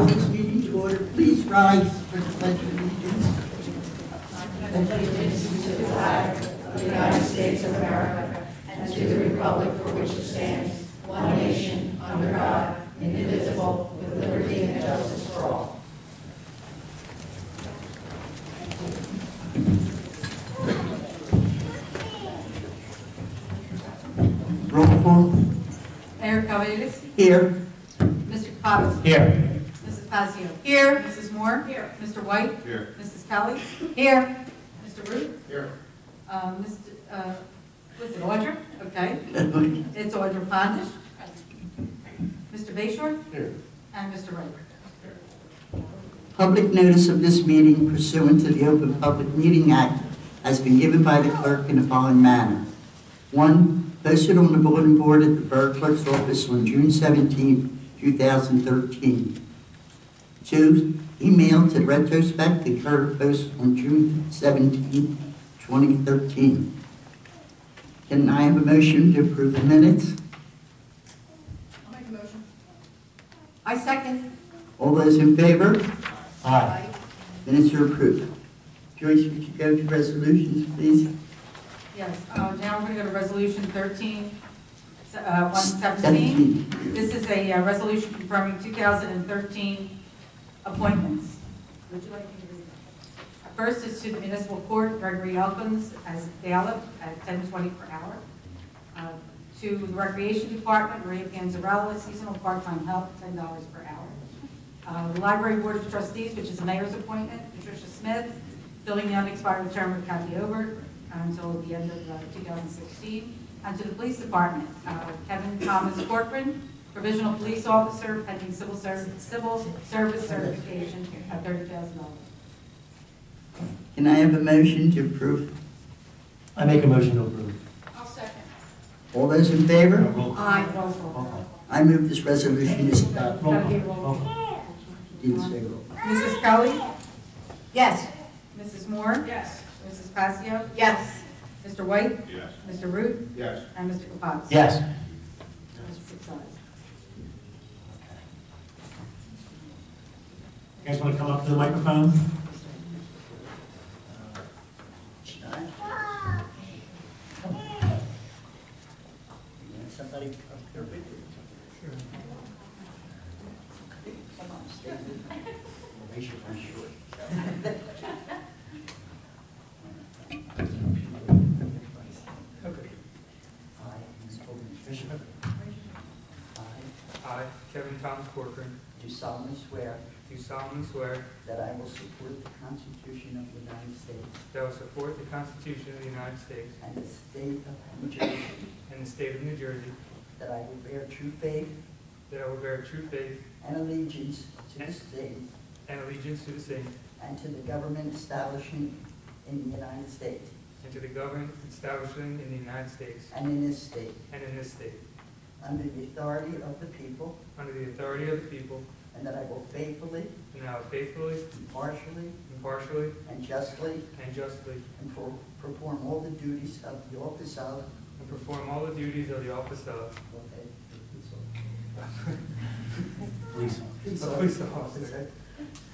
call this meeting to order. Please rise for the Pledge of Allegiance. Allegiance to the flag of the United States of America and to the republic for which it stands, one nation, under God, indivisible, with liberty and justice for all. Roll call. Mayor Cavadas. Here. Mr. Cavadas. Here. Mrs. Pazio. Here. Mrs. Moore. Here. Mr. White. Here. Mrs. Kelly. Here. Mr. Root. Here. Was it Audra? Okay. It's Audra Pondish. Mr. Bayshore. Here. And Mr. Wright. Public notice of this meeting pursuant to the Open Public Meeting Act has been given by the clerk in the following manner. 1. Posted on the bulletin board at the Borough Clerk's office on June 17, 2013. 2. Emailed to the retrospective clerk post on June 17, 2013. Can I have a motion to approve the minutes? I'll make a motion. I second. All those in favor? Aye. Minutes are approved. Joyce, would you go to resolutions, please? Yes, now we're going to go to Resolution 117. This is a resolution confirming 2013 appointments. Would you like me to read that? First is to the Municipal Court, Gregory Elkins as bailiff at $10.20 per hour. To the Recreation Department, Maria Panzarella, seasonal part-time help, $10 per hour. The Library Board of Trustees, which is the mayor's appointment, Patricia Smith, filling the unexpired term of Kathy Obert until the end of 2016. And to the Police Department, Kevin Thomas Corcoran, provisional police officer, pending civil service certification at $30,000. Can I have a motion to approve? I make a motion to approve. I'll second. All those in favor? Roll call. Aye. Roll call. I move this resolution is adopted. Roll Gotta call. give roll Roll call. call. Didn't say roll. Mrs. Kelly? Yes. Mrs. Moore? Yes. Mrs. Pazio? Yes. Mr. White? Yes. Mr. Root? Yes. And Mr. Kapadas? Yes. 6 ayes. You guys want to come up to the microphone? Somebody up there with you. Sure. Come on, stay with me. Raise your hand short. Okay. Bishop. I, Kevin Thomas Corcoran, Do solemnly swear do solemnly swear that I will support the Constitution of the United States that I will support the Constitution of the United States and the state of New Jersey, and the state of New Jersey, that I will bear true faith that I will bear true faith and allegiance to the state and allegiance to the same, and to the government establishing in the United States and to the government establishing in the United States and in this state, and in this state, under the authority of the people, under the authority of the people, and that I will faithfully, and that I will faithfully, impartially, impartially, and justly and justly perform all the duties of the office of and perform all the duties of the office of Please. police officer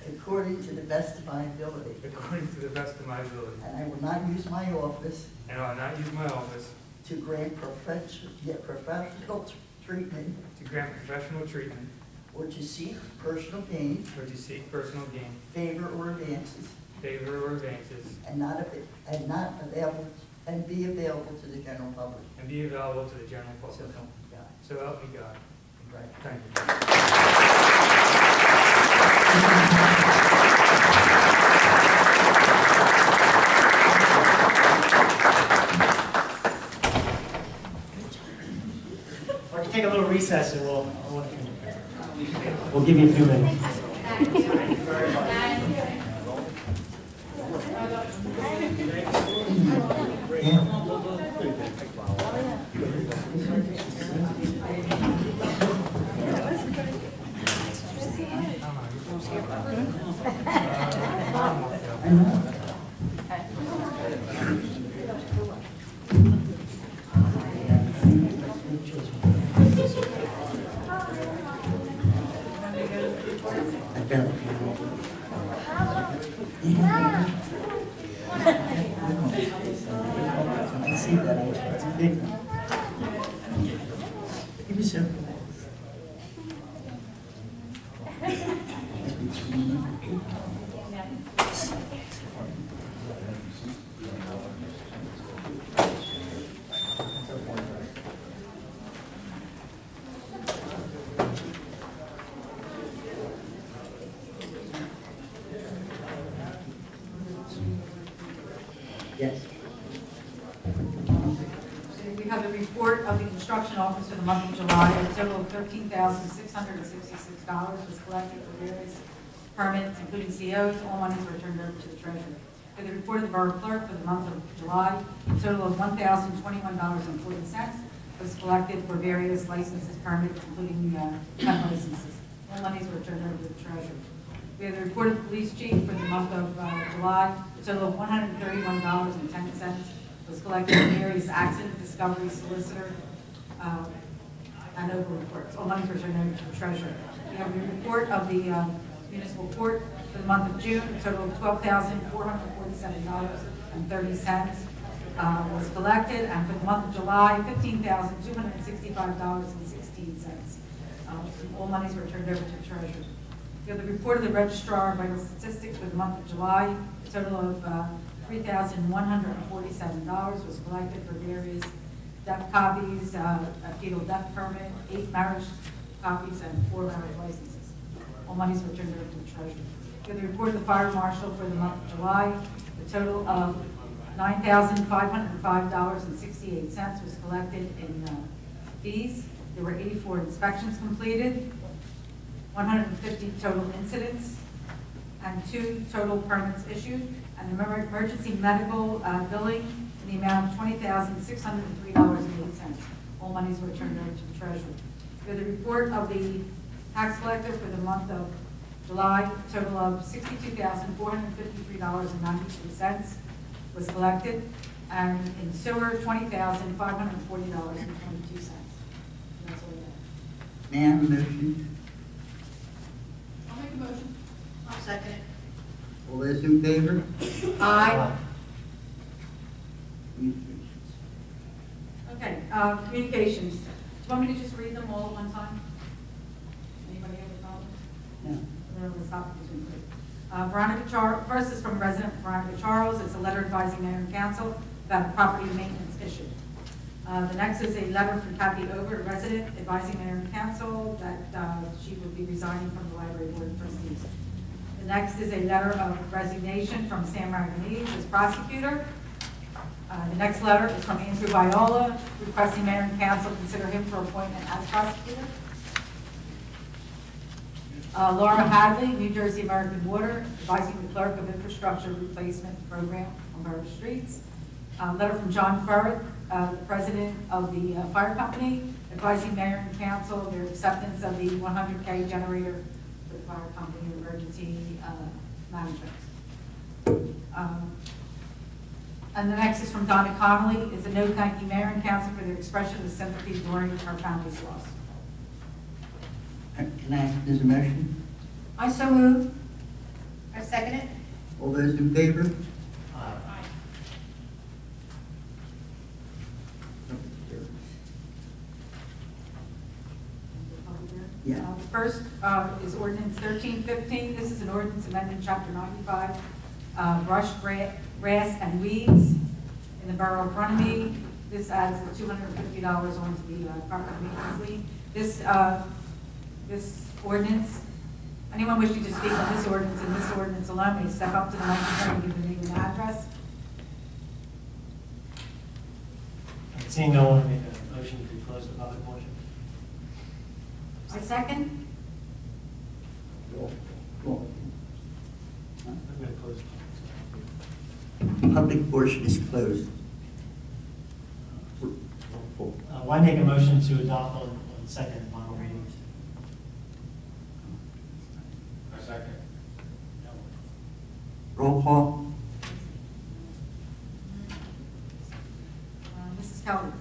according to the best of my ability. according to the best of my ability. And I will not use my office And I will not use my office to grant professional treatment to grant professional treatment or to seek personal gain, or to seek personal gain, favor, or advances, favor, or advances, and be available to the general public. and be available to the general So public. help me God. So help me God. Congratulations. Thank you. Why don't you take a little recess and we'll give you a few minutes. I see that. It's a big one. Give me some. Yes. We have a report of the construction office for the month of July. A total of $13,666 was collected for various permits, including COs. All monies were turned over to the treasurer. For the report of the borough clerk for the month of July, a total of $1,021.40 was collected for various licenses, permits, including gun licenses. All monies were turned over to the treasurer. We have the report of the police chief for the month of July. A total of $131.10 was collected from various accident discovery solicitor and over reports. All monies were turned over to the treasurer. We have the report of the municipal court for the month of June. A total of $12,447.30 was collected, and for the month of July, $15,265.16. All monies were turned over to the treasurer. We have the report of the registrar of vital statistics for the month of July. A total of $3,147 was collected for various death copies, a fetal death permit, 8 marriage copies, and 4 marriage licenses. All monies were turned over to the treasurer. We have the report of the fire marshal for the month of July. A total of $9,505.68 was collected in fees. There were 84 inspections completed, 150 total incidents, and 2 total permits issued, and emergency medical billing in the amount of $20,603.08. All monies were turned over to the treasurer. We have the report of the tax collector for the month of July. A total of $62,453.93 was collected, and in sewer, $20,540.22. That's all we have. May I have a motion? I'll make a motion. I'll second it. All those in favor? Aye. Okay, communications. Do you want me to just read them all at one time? Anybody have a problem? No. Then we'll stop between three. Veronica Charles, first is from resident Veronica Charles. It's a letter advising mayor and council about a property maintenance issue. The next is a letter from Kathy Over, a resident, advising mayor and council that she will be resigning from the library board of trustees. The next is a letter of resignation from Sam Raganese as prosecutor. The next letter is from Andrew Viola, requesting mayor and council consider him for appointment as prosecutor. Laura Hadley, New Jersey American Water, advising the clerk of infrastructure replacement program on Borough streets. Letter from John Furrick, the president of the fire company, advising mayor and council their acceptance of the 100K generator for the fire company emergency management. And the next is from Donna Connolly. It's a note thanking mayor and council for their expression of sympathy during her family's loss. Can I ask this a motion? I so move. I second it. All those in favor? Yeah. The first is ordinance 1315. This is an ordinance amending chapter 95, brush, grass, and weeds in the borough of Runnemede. This adds the $250 onto the property maintenance lien. This ordinance, anyone wishing to speak on this ordinance and this ordinance alone may step up to the microphone and give the name and address. Seeing no one, I make a motion to close the public portion. I second. Roll. I'm going to close. Public portion is closed. Why make a motion to adopt on second and final readings? I second. Roll call. Mrs. Kelly.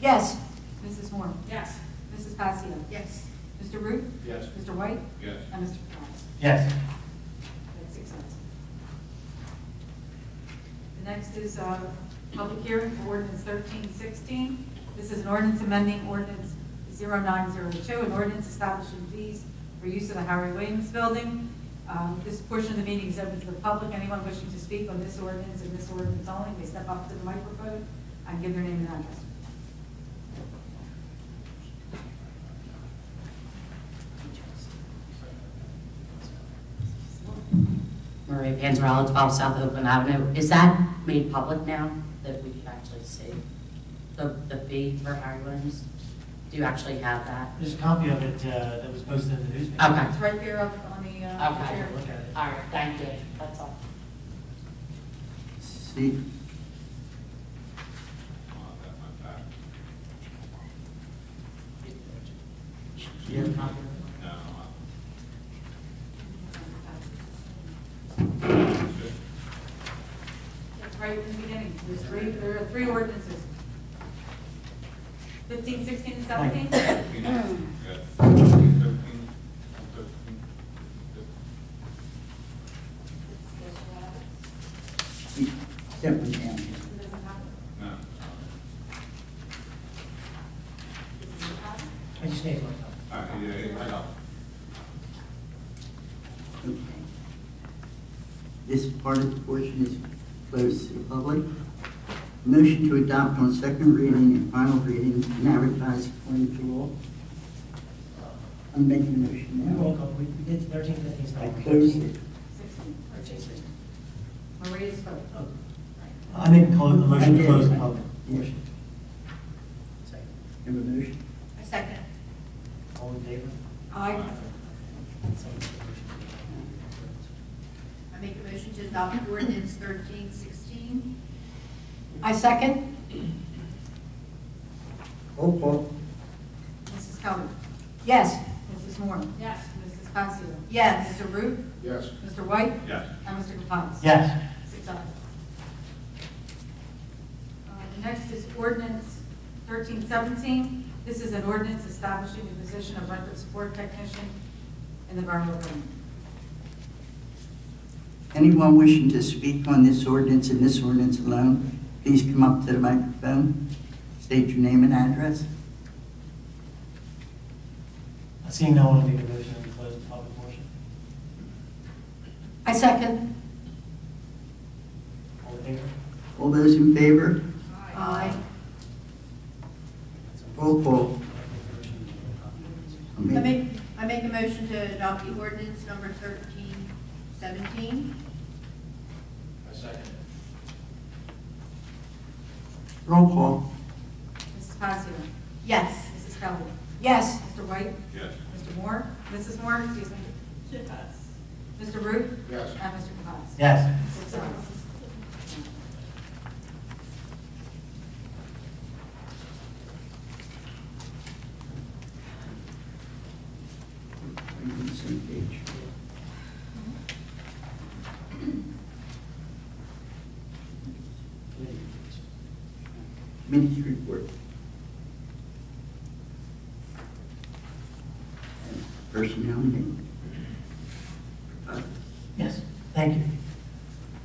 Yes. Mrs. Moore. Yes. Mrs. Passio. Yes. Mr. Ruth? Yes. Mr. White? Yes. And Mr. Campbell. Yes. That's 6 ayes. The next is public hearing for ordinance 1316. This is an ordinance amending ordinance 0902, an ordinance establishing fees for use of the Harry Williams Building. This portion of the meeting is open to the public. Anyone wishing to speak on this ordinance and this ordinance only may step up to the microphone and give their name and address. Maria Panzarella, 12 South Oakland Avenue. Is that made public now that we can actually see the fee for Harry Williams? Do you actually have that? There's a copy of it that was posted in the newspaper. Okay. It's right there up on the Okay. chair. Look at it. All right, thank you. That's all. See, Do you have a copy of it? It's right in the beginning. There are 3 ordinances. 15, 16, and 17? that one down. Who doesn't have it? No. This is the copy? I just need one copy. All right, yeah, I got it. Okay. This part of the portion is closed to the public. Motion to adopt on second reading and final reading and advertise according to law. I'm making a motion Roll now. call. We did 13, 15, 16. I closed it. 16. 13, 16. Maria spoke. Oh. I make a motion to close the public Yes. portion. Second. Have a motion? I second. All in favor? Aye. I make a motion to adopt ordinance 1316. I second. Roll call. Mrs. Kelly. Yes. Mrs. Moore. Yes. Mrs. Passio. Yes. Mr. Root. Yes. Mr. White. Yes. And Mr. Kapadas. Yes. 6 ayes. The next is ordinance 1317. This is an ordinance establishing the position of record support technician in the Borough of Runnemede. Anyone wishing to speak on this ordinance and this ordinance alone, please come up to the microphone. State your name and address. Seeing no one, I'll make a motion to close the public portion. I second. All in favor? All those in favor? Aye. Roll call. I make a motion to adopt the ordinance number 1317. I second. Roll call. Mrs. Passio. Yes. Mrs. Kelly. Yes. Mr. White. Yes. Mr. Moore. Mrs. Moore, excuse me. Yes. Mr. Root. Yes. And Mr. Kapadas. Yes. 6 ayes. Are you on the same page? Committee's report. Personnel meeting. Yes, thank you.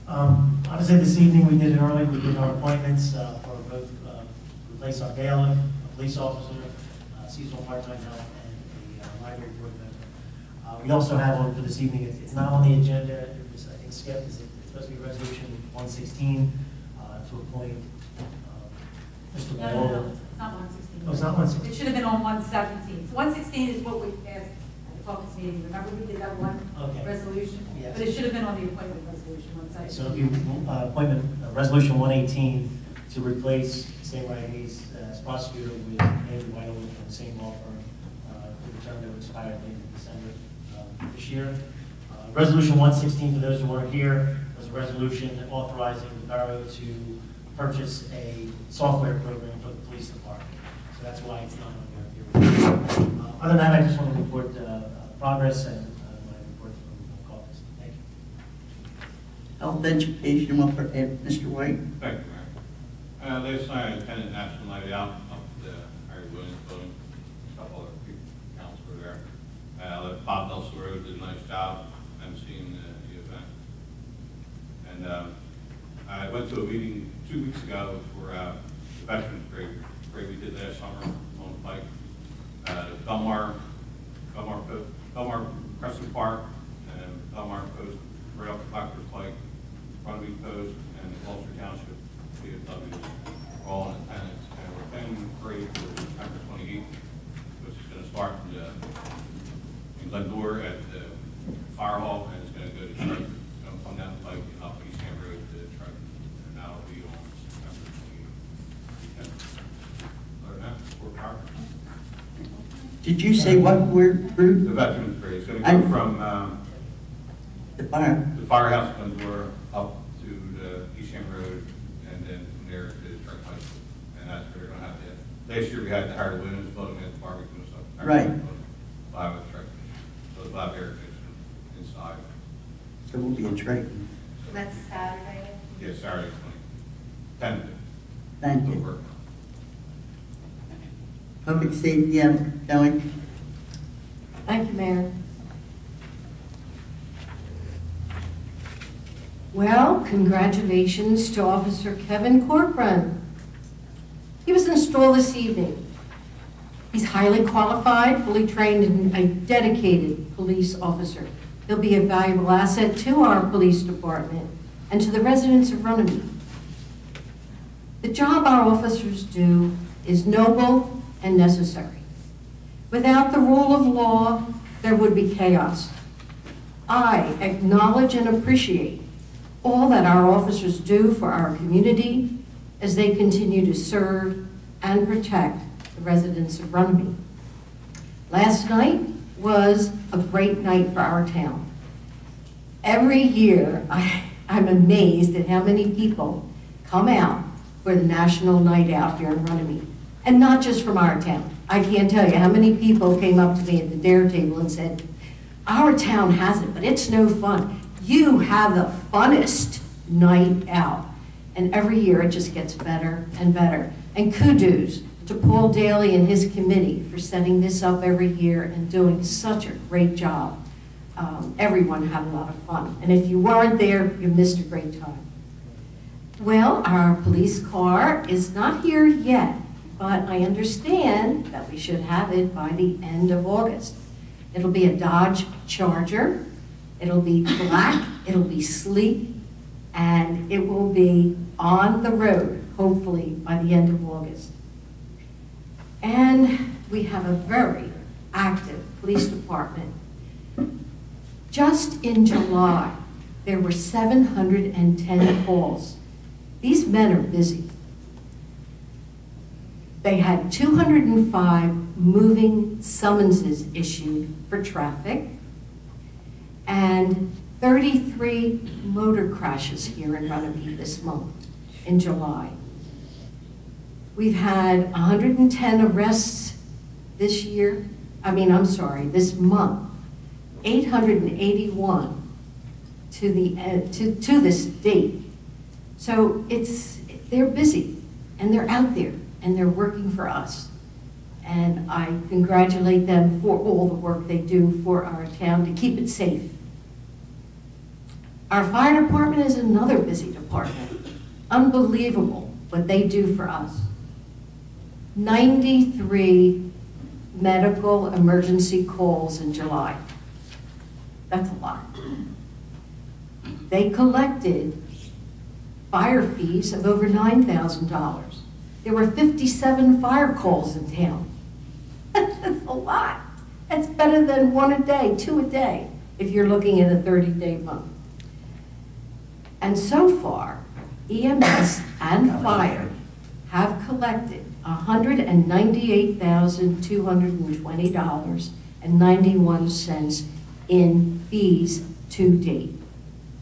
Obviously, this evening, we did it early, we did our appointments for both, replace our bailiff, a police officer, seasonal part-time help, and a library board member. We also have on for this evening, it's not on the agenda, it was, I think, skipped, it's supposed to be resolution 116 to appoint Mr. No, Borough. it's not 116. Oh, it's not 116. It should have been on 117. So 116 is what we asked at the caucus meeting. Remember we did that one Okay. resolution? Yes. But it should have been on the appointment resolution, So 117. it'll be appointment, resolution 118 to replace Stan Riley's as prosecutor with Andrew White from the same law firm, with the term that would expire at the end of December this year. Resolution 116, for those who weren't here, was a resolution authorizing the borough to purchase a software program for the police department. So that's why it's not on there. Other than that, I just want to report progress and my report from caucus. Thank you. Health education, Mr. White. Thank you, Mayor. Last night I attended National Night Out up at the Harry Williams Building. A couple other people, council were there. to a meeting 2 weeks ago for the Veterans Parade we did last summer on the bike. Belmar Crescent Park, and Belmar Post, right up the Blackbird Pike, Runnemede Post, and Ulster Township VFWs are all in attendance. And we're planning the parade for September 28th, which is going to start in Glendora at the Fire Hall, and it's going to go to Trout. It's going to come down the pike and up East Ham Road to Trout, and that'll be on September 28th. Other than that, we're power. Did you say what word group? The Veterans Parade is going to go from The fire. the firehouse in Glendora up to the East Ham Road, and then from there to Truck Pike. And that's where they're going to have the, last year we had the Howard Williams building at the barbecue and stuff. Right. Live with truck. So the live air conditioning inside. So we'll be in Triton. That's Saturday. Yeah, Saturday, 10. Thank It'll you. work. Public safety, Kelly. Thank you, Mayor. Well, congratulations to Officer Kevin Corcoran. He was installed this evening. He's highly qualified, fully trained, and a dedicated police officer. He'll be a valuable asset to our police department and to the residents of Runnemede. The job our officers do is noble and necessary. Without the rule of law, there would be chaos. I acknowledge and appreciate all that our officers do for our community as they continue to serve and protect the residents of Runnemede. Last night was a great night for our town. Every year, I'm amazed at how many people come out for the National Night Out here in Runnemede. And not just from our town. I can't tell you how many people came up to me at the dare table and said, our town has it, but it's no fun. You have the funnest night out. And every year it just gets better and better. And kudos to Paul Daly and his committee for setting this up every year and doing such a great job. Everyone had a lot of fun. And if you weren't there, you missed a great time. Well, our police car is not here yet, but I understand that we should have it by the end of August. It'll be a Dodge Charger. It'll be black, it'll be sleek, and it will be on the road, hopefully by the end of August. And we have a very active police department. Just in July, there were 710 calls. These men are busy. They had 205 moving summonses issued for traffic and 33 motor crashes here in Runnemede this month, in July. We've had 110 arrests this month, 881 to this date. So they're busy and they're out there and they're working for us. And I congratulate them for all the work they do for our town to keep it safe. Our fire department is another busy department. Unbelievable what they do for us. 93 medical emergency calls in July. That's a lot. They collected fire fees of over $9,000. There were 57 fire calls in town. That's a lot. That's better than 1 a day, 2 a day, if you're looking at a 30-day month. And so far, EMS and fire have collected $198,220.91 in fees to date.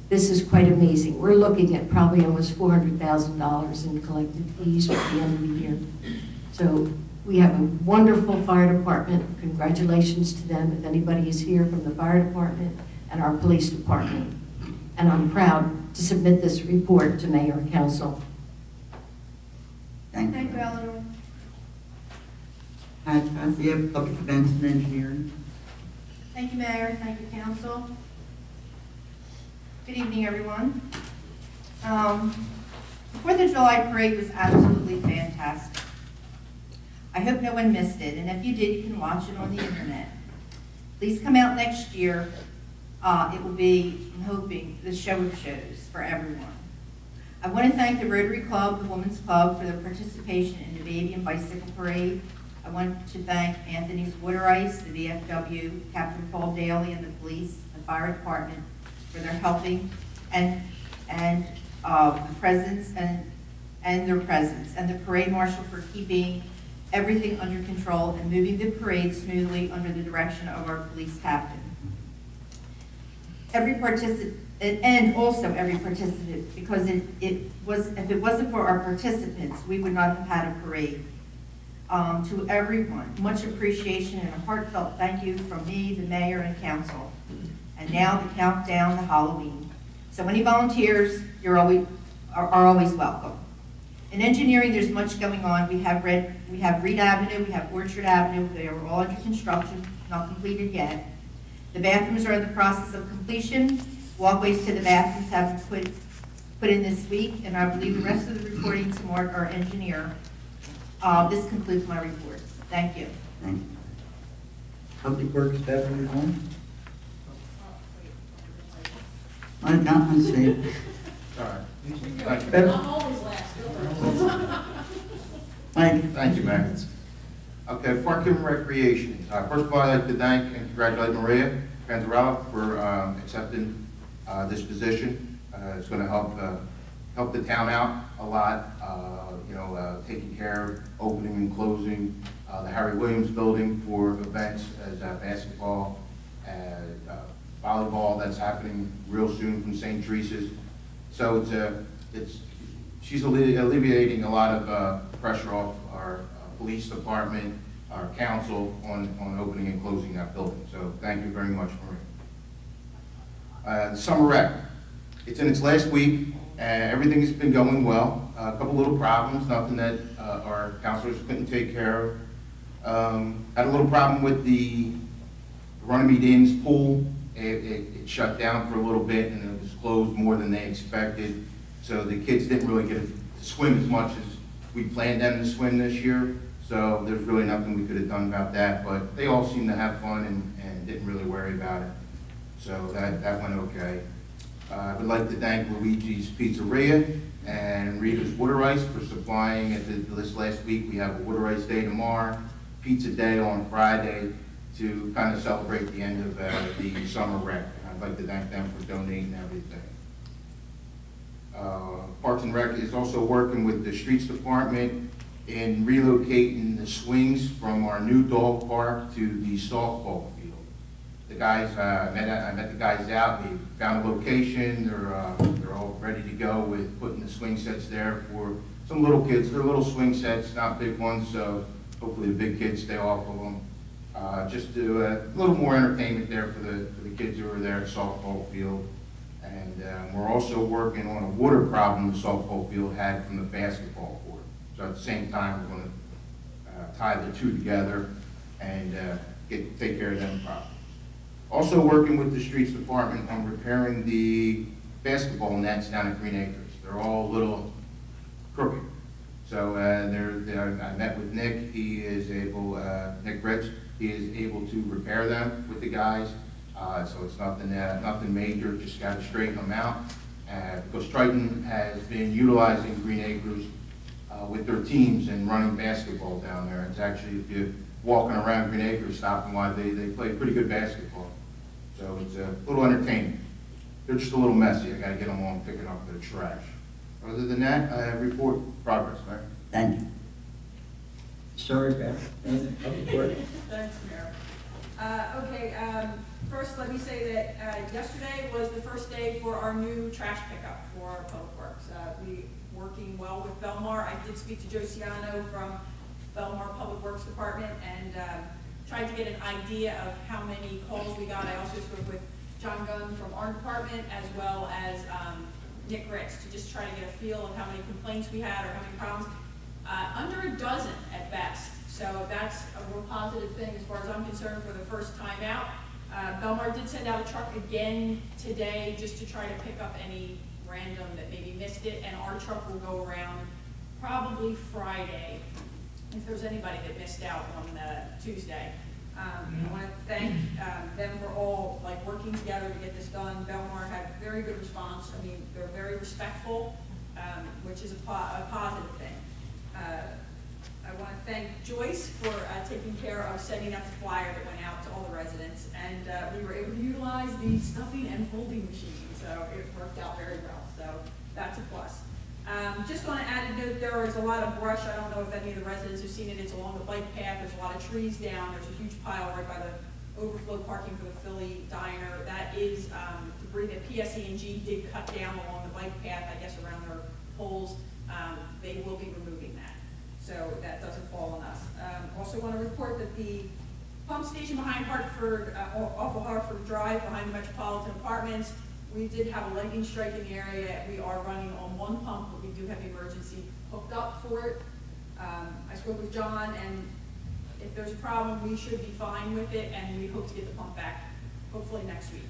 This is quite amazing. We're looking at probably almost $400,000 in collected fees by the end of the year. So we have a wonderful fire department. Congratulations to them if anybody is here from the fire department and our police department. And I'm proud to submit this report to Mayor and Council. Thank Thank you. you, Eleanor. Kathy, of Public Events and Engineering. Thank you, Mayor. Thank you, Council. Good evening, everyone. The 4th of July parade was absolutely fantastic. I hope no one missed it, and if you did, you can watch it on the internet. Please come out next year. It will be, I'm hoping, the show of shows for everyone. I want to thank the Rotary Club, the Women's Club, for their participation in the Baby and Bicycle Parade. I want to thank Anthony's Water Ice, the VFW, Captain Paul Daly, and the police, the fire department for their helping and the presence and their presence, and the parade marshal for keeping everything under control and moving the parade smoothly under the direction of our police captain. Every participant, and also every participant, because if it wasn't for our participants, we would not have had a parade. To everyone, much appreciation and a heartfelt thank you from me, the mayor, and council. And now the countdown to Halloween. So any volunteers, are always welcome. In engineering, there's much going on. We have Reed Avenue, we have Orchard Avenue. They are all under construction, not completed yet. The bathrooms are in the process of completion. Walkways to the bathrooms have been put in this week, and I believe the rest of the reporting to Mark, our engineer. This concludes my report. Thank you. Thank you. Public Works, Beverly Home. I got my seat. Sorry. I'm always last. Mike. Thank you, Mayor. Okay, Park and Recreation. First of all, I'd like to thank and congratulate Maria Panzarella for accepting this position. It's going to help the town out a lot. Taking care of opening and closing the Harry Williams building for events as basketball and volleyball that's happening real soon from St. Teresa's. So she's alleviating a lot of pressure off our police department, our council on opening and closing that building. So thank you very much, Maria. The summer rec, it's in its last week. Everything has been going well. A couple little problems, nothing that our counselors couldn't take care of. Had a little problem with the Runnemede Inn's pool. It shut down for a little bit and it was closed more than they expected. So the kids didn't really get to swim as much as we planned them to swim this year. So there's really nothing we could have done about that, but they all seemed to have fun and didn't really worry about it. So that went okay. I would like to thank Luigi's Pizzeria and Rita's Water Ice for supplying it this last week. We have a Water Ice Day tomorrow, Pizza Day on Friday to kind of celebrate the end of the summer rec. I'd like to thank them for donating everything. Parks and Rec is also working with the Streets Department in relocating the swings from our new dog park to the softball field. The guys, I met the guys out. We found a location. They're all ready to go with putting the swing sets there for some little kids. They're little swing sets, not big ones, so hopefully the big kids stay off of them. Just do a little more entertainment there for the kids who are there at softball field. And we're also working on a water problem the softball field had from the basketball court. So at the same time, we're going to tie the two together and take care of them problems. Also working with the Streets Department on repairing the basketball nets down at Green Acres. They're all a little crooked. So I met with Nick. He is able, Nick Ritz, he is able to repair them with the guys. So it's nothing major, just got to straighten them out. Because Triton has been utilizing Green Acres with their teams and running basketball down there. It's actually, if you're walking around Green Acres, stopping by, they play pretty good basketball. So it's a little entertaining. They're just a little messy. I got to get them on picking up their trash. Other than that, I report progress, Mayor. Thank you. Sorry, Beth. Public Works. Thanks, Mayor. First let me say that yesterday was the first day for our new trash pickup for our Public Works. We working well with Belmar. I did speak to Joe Ciano from Belmar Public Works Department and tried to get an idea of how many calls we got. I also spoke with John Gunn from our department as well as Nick Ritz to just try to get a feel of how many complaints we had or how many problems. Under a dozen at best. So that's a real positive thing as far as I'm concerned for the first time out. Belmar did send out a truck again today just to try to pick up any random that maybe missed it, and our truck will go around probably Friday, if there's anybody that missed out on Tuesday. I want to thank them for all working together to get this done. Belmar had very good response. I mean, they're very respectful, which is a positive thing. I want to thank Joyce for taking care of setting up the flyer that went out to all the residents, and we were able to utilize the stuffing and folding machine, so it worked out very well. So that's a plus. Just want to add a note, there is a lot of brush. I don't know if any of the residents have seen it. It's along the bike path. There's a lot of trees down. There's a huge pile right by the overflow parking for the Philly Diner. That is debris that PSE&G did cut down along the bike path, I guess around their poles. They will be removing that, so that doesn't fall on us. Also want to report that the pump station behind Hartford, off of Hartford Drive, behind the Metropolitan Apartments, we did have a lightning strike in the area. We are running on one pump, but we do have the emergency hooked up for it. I spoke with John, and if there's a problem, we should be fine with it, and we hope to get the pump back hopefully next week.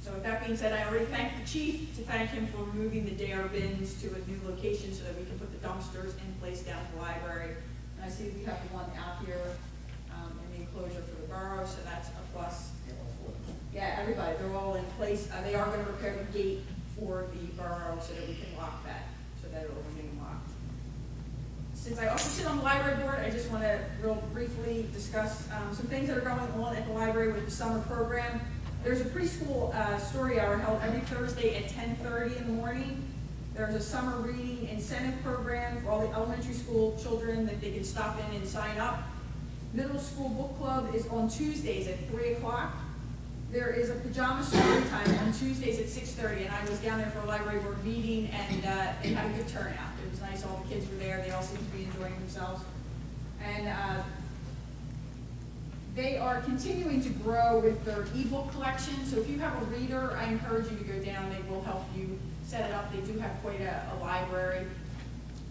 So with that being said, I already thanked the chief to thank him for moving the DARE bins to a new location so that we can put the dumpsters in place down at the library. And I see we have the one out here in the enclosure for the borough, so that's a plus. Yeah, everybody, they're all in place. They are going to repair the gate for the borough so that we can lock that, so that it will remain locked. Since I also sit on the library board, I just want to real briefly discuss some things that are going on at the library with the summer program. There's a preschool story hour held every Thursday at 10:30 in the morning. There's a summer reading incentive program for all the elementary school children that they can stop in and sign up. Middle school book club is on Tuesdays at 3 o'clock. There is a pajama story time on Tuesdays at 6:30, and I was down there for a library board meeting, and they had a good turnout. It was nice, all the kids were there, they all seemed to be enjoying themselves. And they are continuing to grow with their ebook collection, so if you have a reader, I encourage you to go down. They will help you set it up. They do have quite a library,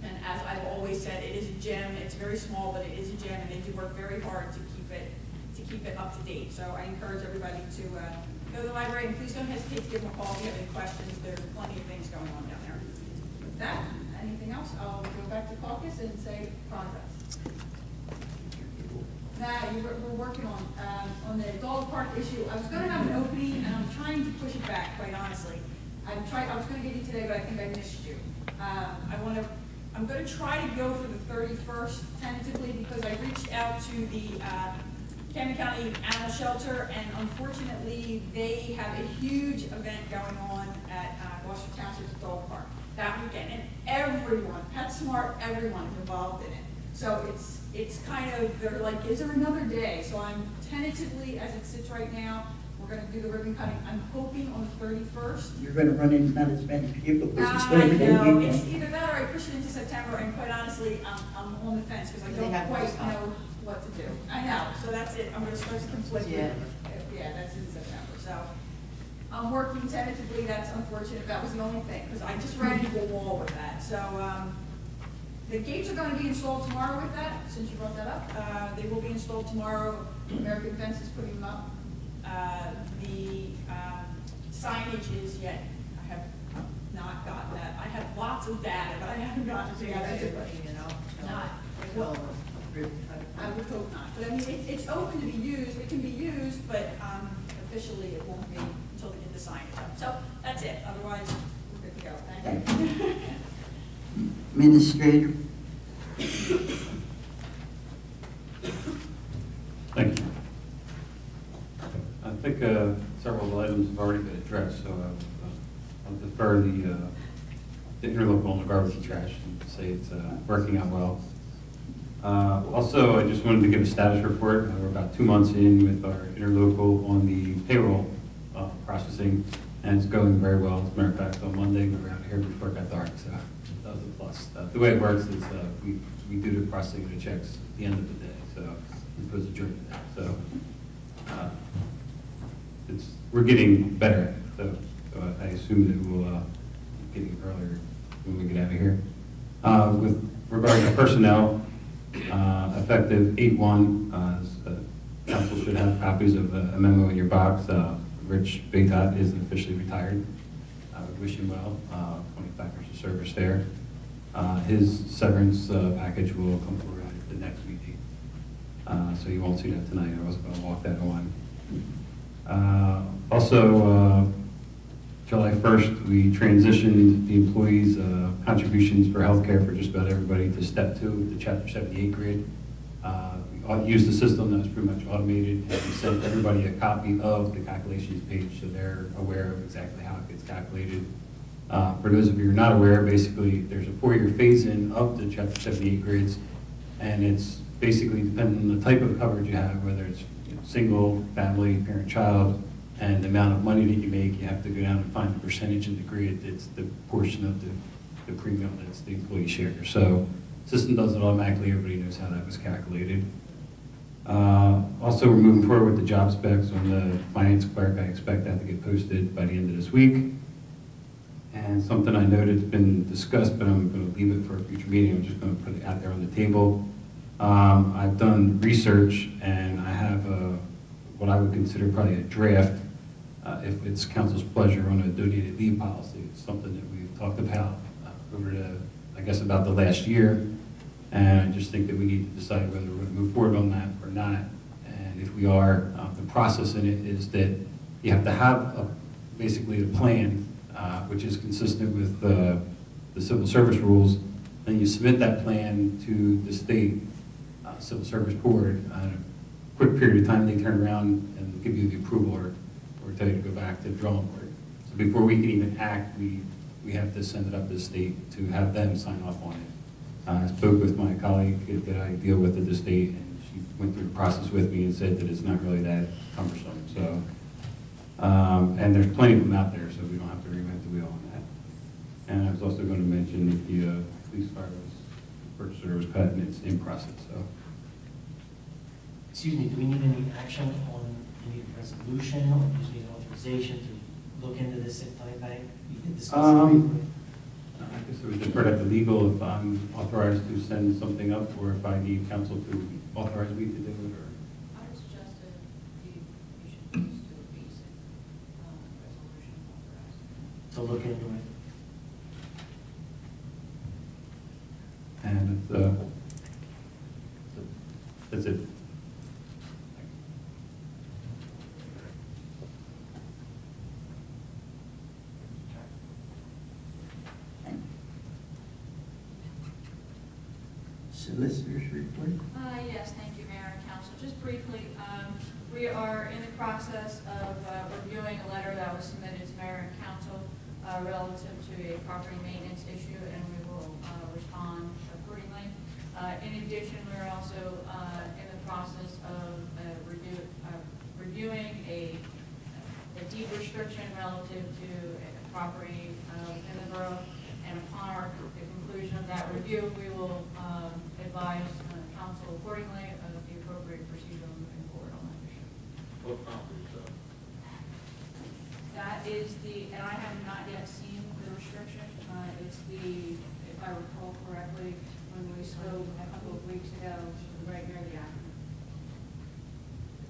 and as I've always said, it is a gem. It's very small, but it is a gem, and they do work very hard to keep it up to date. So I encourage everybody to go to the library, and please don't hesitate to give them a call if you have any questions. There's plenty of things going on down there. With that, anything else? I'll go back to caucus and say progress. Now, we're working on the dog park issue. I was going to have an opening, and I'm trying to push it back, quite honestly. I was going to get you today, but I think I missed you. I'm going to try to go for the 31st tentatively, because I reached out to the Camden County Animal Shelter, and unfortunately, they have a huge event going on at Gloucester Township's dog park that weekend, and everyone, PetSmart, everyone is involved in it. So it's kind of, they're like, is there another day? So I'm tentatively, as it sits right now, we're going to do the ribbon cutting. I'm hoping on the 31st. You're going to run into not as many people because it's I Labor Day know, weekend. it's either that or I push it into September, and quite honestly, I'm on the fence because I don't quite know what to do. I know, so that's it. I'm going to start to conflict with it. Yeah, that's in September. So I'm working tentatively. That's unfortunate. That was the only thing, because I just ran into a wall with that. So the gates are going to be installed tomorrow with that, since you brought that up. They will be installed tomorrow. American Fence is putting them up. The signage is yet, I have not gotten that. I have lots of data, but I haven't gotten it together. Not. I would hope not. But I mean, it's open to be used. It can be used, but officially it won't be until they get the signage up. So that's it. Otherwise, we're good to go. Thank you. Administrator. Thank you. I think several of the items have already been addressed, so I'll defer the interlocal on the garbage and trash and say it's working out well. Also, I just wanted to give a status report. We're about 2 months in with our interlocal on the payroll processing, and it's going very well. As a matter of fact, on Monday we were out here before it got dark, so that was a plus. The way it works is we do the processing of the checks at the end of the day, so as opposed to during the day. So we're getting better, so I assume that we'll be getting earlier when we get out of here. With regard to personnel, effective 8/1, council should have copies of a memo in your box. Rich Baytot is officially retired. wish him well, 25 years of service there. His severance package will come forward at the next meeting. So you won't see that tonight. I wasn't going to walk that on. Also, July 1st, we transitioned the employees' contributions for healthcare for just about everybody to step 2, the Chapter 78 grid. We used a system that was pretty much automated, and we sent everybody a copy of the calculations page so they're aware of exactly how it gets calculated. For those of you who are not aware, basically there's a 4-year phase-in of the Chapter 78 grids, and it's basically depending on the type of coverage you have, whether it's single, family, parent, child, and the amount of money that you make, you have to go down and find the percentage in the grid that's the portion of the premium that's the employee share. So the system does it automatically, everybody knows how that was calculated. Also, we're moving forward with the job specs on the finance clerk. I expect that to get posted by the end of this week. And something I know that's been discussed, but I'm going to leave it for a future meeting. I'm just going to put it out there on the table. I've done research, and I have what I would consider probably a draft, if it's council's pleasure, on a donated leave policy. It's something that we've talked about over I guess about the last year. And I just think that we need to decide whether we're going to move forward on that or not. And if we are, the process in it is that you have to have basically a plan, which is consistent with the civil service rules. Then you submit that plan to the state civil service board. In a quick period of time, they turn around and give you the approval or tell you to go back to the drawing board. So before we can even act, we have to send it up to the state to have them sign off on it. I spoke with my colleague that I deal with at the state, and she went through the process with me and said that it's not really that cumbersome. So, and there's plenty of them out there, so we don't have to reinvent the wheel on that. And I was also going to mention that the police fire purchase order was cut, and it's in process. So, Excuse me, do we need any action on any resolution, or do we just need authorization to look into this at time bank? We did discuss it briefly. I guess it would defer to the legal if I'm authorized to send something up, or if I need counsel to authorize me to do it, or. I would suggest that you should just do a basic resolution authorizing. To look into it. And that's it. Solicitor's report. Yes, thank you, Mayor and Council. Just briefly, we are in the process of reviewing a letter that was submitted to Mayor and Council relative to a property maintenance issue, and we will respond accordingly. In addition, we're also in the process of reviewing a deed restriction relative to a property in the borough, and upon the conclusion of that review, we will advise council accordingly of the appropriate procedure moving forward on that issue. What property is that? That is and I have not yet seen the restriction. It's if I recall correctly, when we spoke a couple of weeks ago, right near the acronym.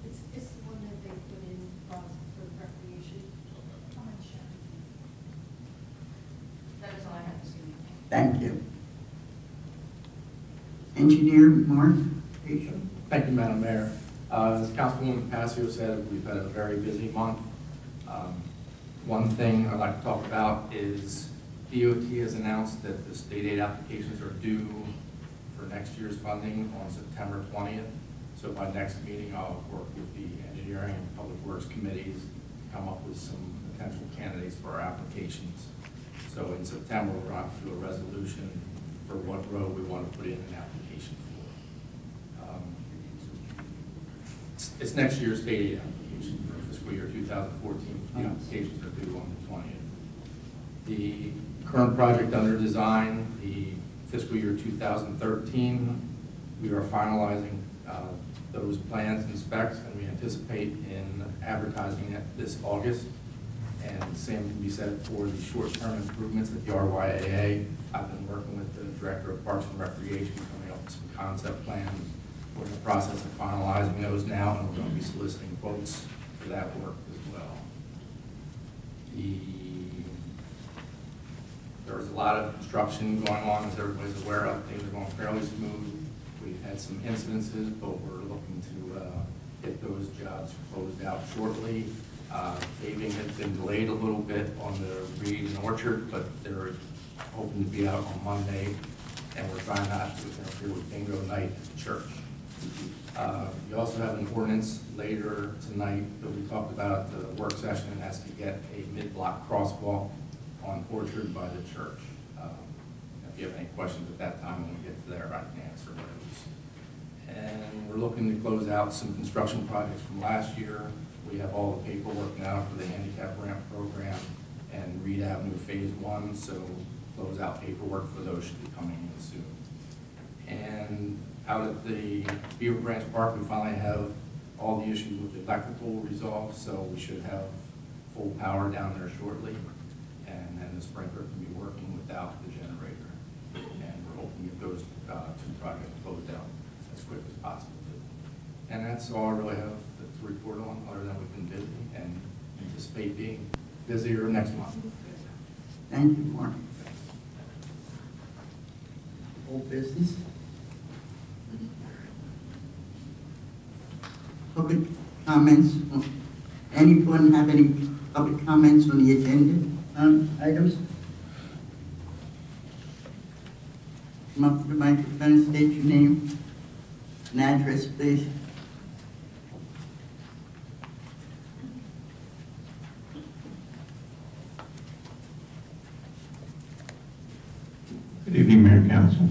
It's the one that they put in for recreation. That is all I have to say. Thank you. Engineer Mark? Thank you, Madam Mayor. As Councilwoman Passio said, we've had a very busy month. One thing I'd like to talk about is DOT has announced that the state aid applications are due for next year's funding on September 20th. So by next meeting, I'll work with the engineering and public works committees to come up with some potential candidates for our applications. So in September, we're going to have to do a resolution for what road we want to put in an application for. It's next year's state aid application for fiscal year 2014. The applications are due on the 20th. The current project under design, the fiscal year 2013, we are finalizing those plans and specs, and we anticipate in advertising it this August. And the same can be said for the short-term improvements at the RYAA. I've been working with the Director of Parks and Recreation, coming up with some concept plans. We're in the process of finalizing those now, and we're going to be soliciting quotes for that work as well. There was a lot of construction going on, as everybody's aware of. Things are going fairly smooth. We've had some incidences, but we're looking to get those jobs closed out shortly. Paving has been delayed a little bit on the Reed and Orchard, but they're hoping to be out on Monday, and we're trying not to interfere with bingo night at the church. We also have an ordinance later tonight that we talked about at the work session. It has to get a mid-block crosswalk on Orchard by the church. If you have any questions at that time when we get to there, I can answer those. And we're looking to close out some construction projects from last year. We have all the paperwork now for the handicap ramp program and Reed Avenue Phase 1, so close out paperwork for those should be coming in soon. And out at the Beaver Branch Park, we finally have all the issues with the electrical resolved, so we should have full power down there shortly. And then the sprinkler can be working without the generator. And we're hoping to get those two projects closed out as quick as possible. And that's all I really have to report on, other than we've been busy and anticipate being busier next month. Thank you, Mark. Old business? Public comments? Anyone have any public comments on the agenda items? Come up to the microphone, state your name and address, please. Good evening, Mayor, Council,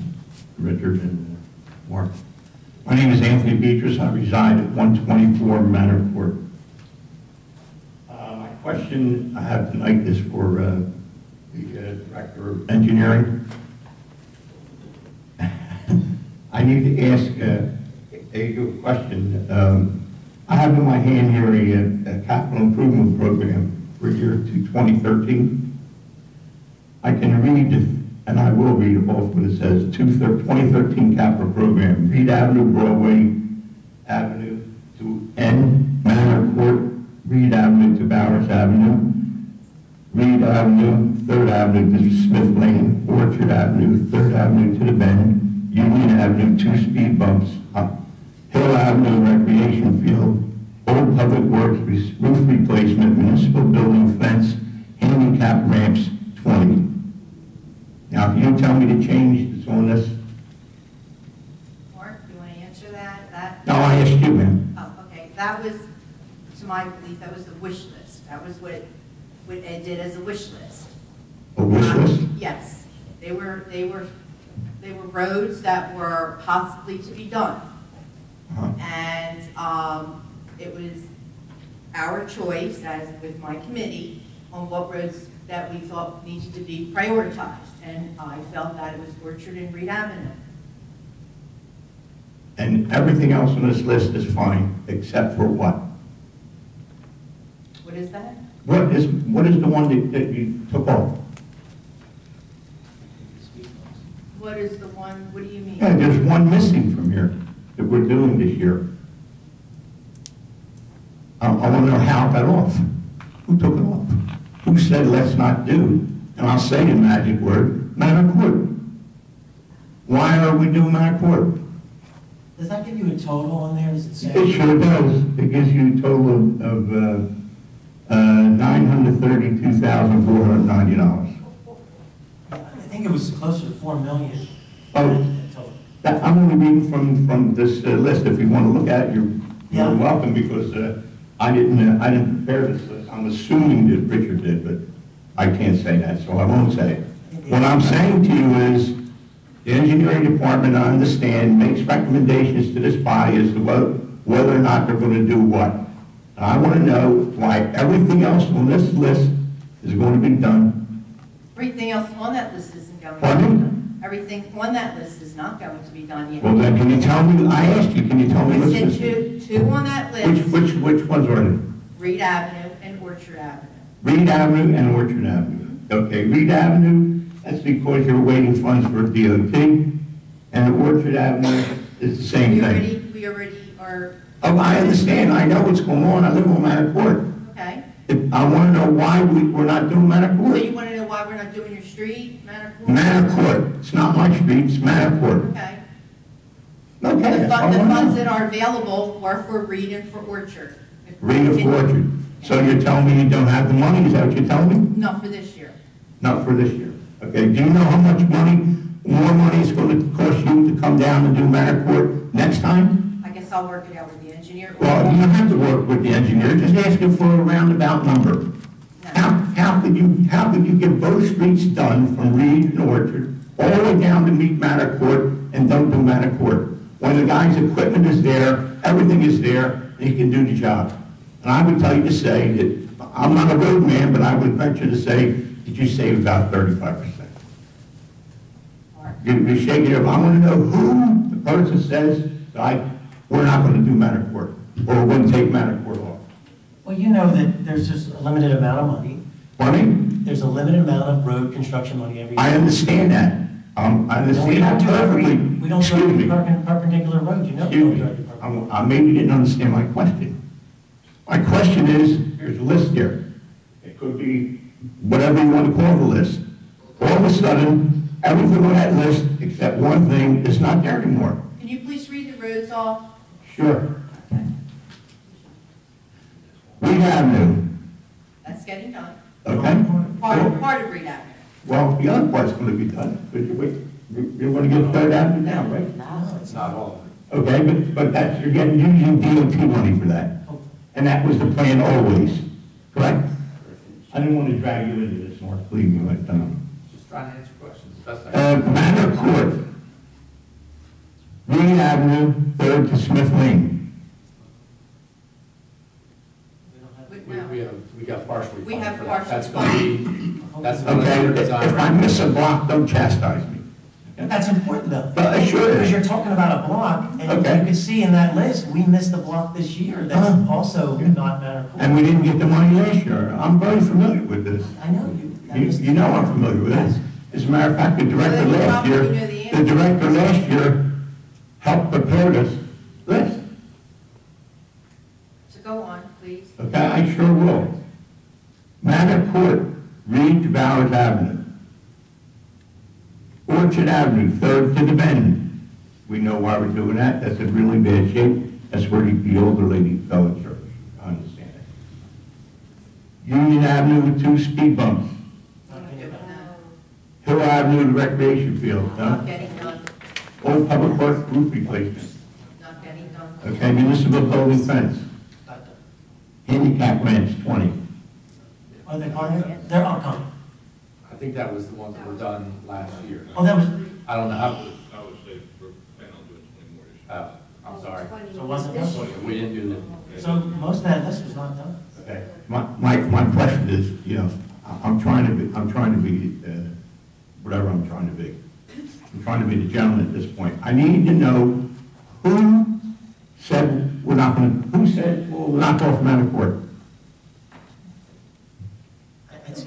Richard, and Mark. My name is Anthony Beatrice. I reside at 124 Manor Court. My question I have tonight is for the Director of Engineering. I need to ask a question. I have in my hand here a capital improvement program for year to 2013. I can read, and I will read both what it says, 2013 capital program, Reed Avenue, Broadway Avenue to N, Manor Court, Reed Avenue to Bowers Avenue, Reed Avenue, 3rd Avenue to Smith Lane, Orchard Avenue, 3rd Avenue to the Bend, Union Avenue, 2 speed bumps, Hill Avenue, recreation field, Old Public Works, roof replacement, municipal building fence, handicap ramps, 20. Now, if you tell me to change this on this. Mark, you want to answer that? No, I asked you, ma'am. Oh, okay. That was, to my belief, that was the wish list. That was what Ed did as a wish list. A wish list? Yes. They were roads that were possibly to be done. And it was our choice, as with my committee, on what roads that we thought needed to be prioritized. And I felt that it was Orchard and Reed Avenue. And everything else on this list is fine, except for what? What is that? What is the one that you took off? What is the one, what do you mean? Yeah, there's one missing from here that we're doing this year. I want to know how it got off. Who took it off? Who said let's not do? And I'll say the magic word, Manor Court. Why are we doing Manor Court? Does that give you a total on there? Does it say? It sure does. It gives you a total of $932,490. I think it was closer to 4 million. Oh, I'm only reading from this list. If you want to look at it, you're welcome, because I didn't prepare this list. I'm assuming that Richard did, but I can't say that, so I won't say it. What I'm saying to you is, the engineering department, I understand, makes recommendations to this body as to whether or not they're going to do what. And I want to know why everything else on this list is going to be done. Everything else on that list isn't going to be Pardon? done. Everything on that list is not going to be done yet. Well, then, can you tell me, I asked you, can you tell me I what's said missing? two on that list. Which ones are they? Reed Avenue and Orchard Avenue. Reed Avenue and Orchard Avenue. Okay, Reed Avenue, that's because you're waiting funds for DOT, and Orchard Avenue is the same thing. We already are. Oh, I understand, I know what's going on, I live on Manor Court. Okay. I want to know why we're not doing Manor So Court. you want to know why we're not doing doing your street, Manor Court? Manor Court, it's not my street, it's Manor Court. Okay. Okay, The that's all I funds want to that know. are available are for Reed and for Orchard. Read of Orchard. So you're telling me you don't have the money, is that what you're telling me? Not for this year. Not for this year. Okay, do you know how much money, more money is going to cost you to come down and do Manor Court next time? I guess I'll work it out with the engineer. Well, you don't have to work with the engineer, just ask him for a roundabout number. How could you get both streets done from Reed and Orchard all the way down to meet Manor Court and don't do Manor Court? When the guy's equipment is there, everything is there, and he can do the job. And I would tell you to say that, I'm not a road man, but I would venture to say that you save about 35%. You're shaking your, I want to know who the person says, we're not going to do Manor Court, or we're going to take Manor Court off. Well, you know that there's just a limited amount of money. Pardon? There's a limited amount of road construction money every year. I understand that. I understand that perfectly. We don't do every perpendicular road, you know. Excuse me. Maybe you didn't understand my question. My question is, there's a list here. It could be whatever you want to call the list. All of a sudden, everything on that list, except one thing, is not there anymore. Can you please read the roads off? Sure. Reed Avenue. That's getting done. Okay? Part of Reed Avenue. Well, the other part's going to be done, but you're going to get Third Avenue now, right? No, it's not all of it. Okay, but that's, you're getting, using DOT money for that. And that was the plan always, correct? I didn't want to drag you into this, Mark, believe me, but, Just trying to answer questions as best I can. Manor Court, Reed Avenue, 3rd to Smith Lane. We got partially We funded have for that. partial That's going to be, that's the Okay, design. if I miss a block, don't chastise me. That's important though. Well, it sure is. Because you're talking about a block, and Okay. you can see in that list, we missed the block this year. That's also not Manor Court. And we didn't get the money last year. I'm very familiar with this. I know you. You know I'm familiar with this. As a matter of fact, the director So then you last year, probably know the answer. the director last year helped prepare this list. So go on, please. Okay, I sure will. Manor Court, Reed to Bowers Avenue. Orchard Avenue, 3rd to the Bend. We know why we're doing that. That's in really bad shape. That's where the older lady fell in church. I understand it. Union Avenue with 2 speed bumps. Hill Avenue, the recreation field, Not no? getting done. Old Public Works roof replacement. Not getting done. Okay, municipal building fence. Handicap ramps, 20. Are they part of it? They're upcoming. I think that was the ones that were done last year. Oh, that was, I don't know how, I would say we're planning on doing 20 more this year. I'm sorry. so it wasn't done? We didn't do that. So most of that list was not done. Okay. My question is, you know, I'm trying to be, whatever I'm trying to be. I'm trying to be the gentleman at this point. I need to know who said we're not going to, who said we'll knock off Manor Court?